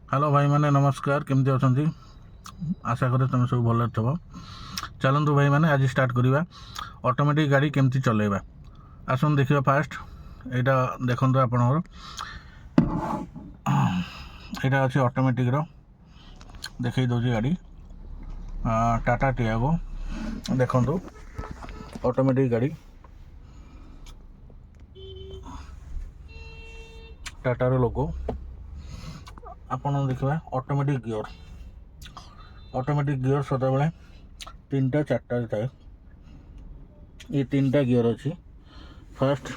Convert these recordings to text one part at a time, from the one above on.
Hello भाई मैंने नमस्कार केमती अच्छा आशा करे तुम सब भल थो। चलतु भाई मैंने आज स्टार्ट करवा ऑटोमेटिक गाड़ी केमती चलेबा। आसन देखा फास्ट यहाँ देखो आपणकर यहाँ अच्छे ऑटोमेटिक देखई दौर गाड़ी टाटा टियागो देखु ऑटोमेटिक गाड़ी टाटार लोगो आपन देखा ऑटोमेटिक गियर सदा बेले 3टा 4टा थाए। ये 3टा गियर अच्छी फास्ट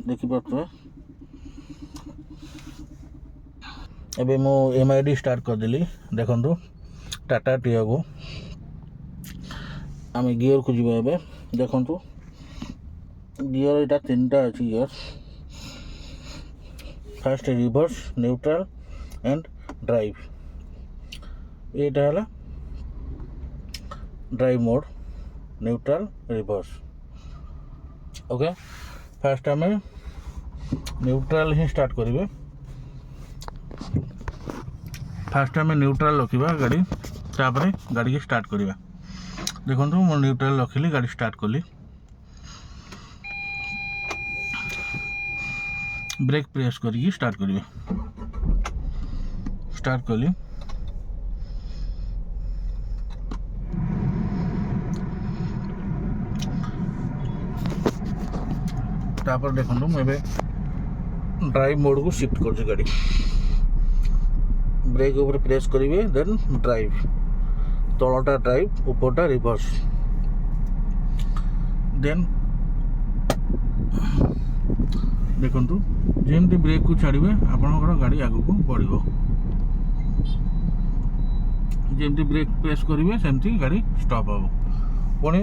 देखिपे एबे मो MID स्टार्ट करदेली देखु टाटा टियागो आम गियर को जीवा एबे देखु गियर यहाँ 3टा अच्छी gear first reverse neutral and drive यहाँ drive mode neutral reverse okay. First आम न्यूट्रल ही स्टार्ट करेंगे। फास्ट आम न्यूट्रल रखा गाड़ी तापर गाड़ी की स्टार्ट करवा देखो मो न्यूट्रल रखिली गाड़ी स्टार्ट कली ब्रेक प्रेस करके स्टार्ट करेंगे स्टार्ट कली तापर देखो मुझे ड्राइव मोड को शिफ्ट कर गाड़ी ब्रेक ऊपर प्रेस करेंगे देन ड्राइव तलटा ड्राइव ऊपरटा रिवर्स देन देखु जमी ब्रेक को छाड़े आपंकर गाड़ी आगू को बढ़ो जमी ब्रेक प्रेस करेंगे सेमती गाड़ी स्टॉप हम पुणी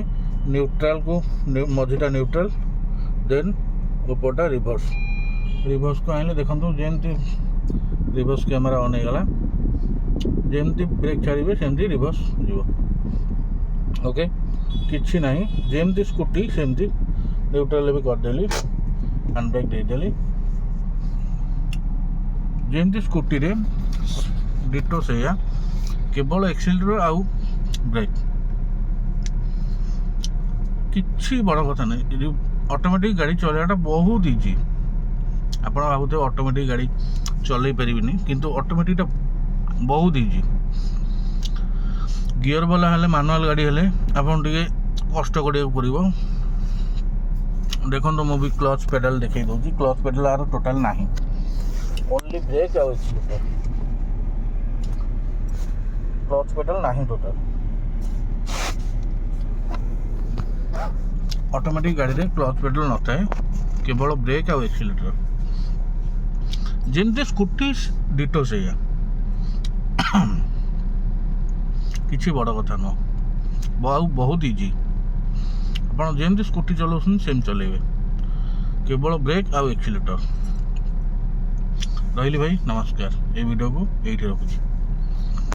न्यूट्रल को मझीटा न्यूट्रल देन ऊपरटा रिवर्स रिवर्स को आने देखो जमी रिवर्स कैमेरा ऑन होगा जमी ब्रेक छाड़े सेमती रिवर्स जीव ओके किसी ना जमी स्कूटी सेमती न्यूट्रल भी करदेली हैंड ब्रेक देदेली जमी स्कूटी रे डिटो से केवल एक्सीलरेटर आउ ब्रेक किसी बड़ कथा नहीं। ऑटोमेटिक गाड़ी चलाइटा बहुत इजी आप भावुथे ऑटोमेटिक गाड़ी चल पारे किंतु ऑटोमेटिक बहुत इजी गियर वाला हेले मैनुअल गाड़ी हेले आपन टिके कष्ट करिया पड़िबो। देखो मुझे क्लच पेडल देखई दूसरी क्लच पेडल आर टोटाल नहीं ओनली ब्रेक आ क्लच पेडल नहीं टोटाल ऑटोमेटिक गाड़ी रे क्लच पेडल न थाए केवल ब्रेक आ एक्सीलरेटर जमती स्कूटी डिटो से किसी बड़ कथा नुह बहुत इजी आप जमी स्कूटी चलाऊँ सेम चलेबे केवल ब्रेक आउ एक्सीलरेटर रही भाई नमस्कार ये वीडियो को यही रखुच्छी।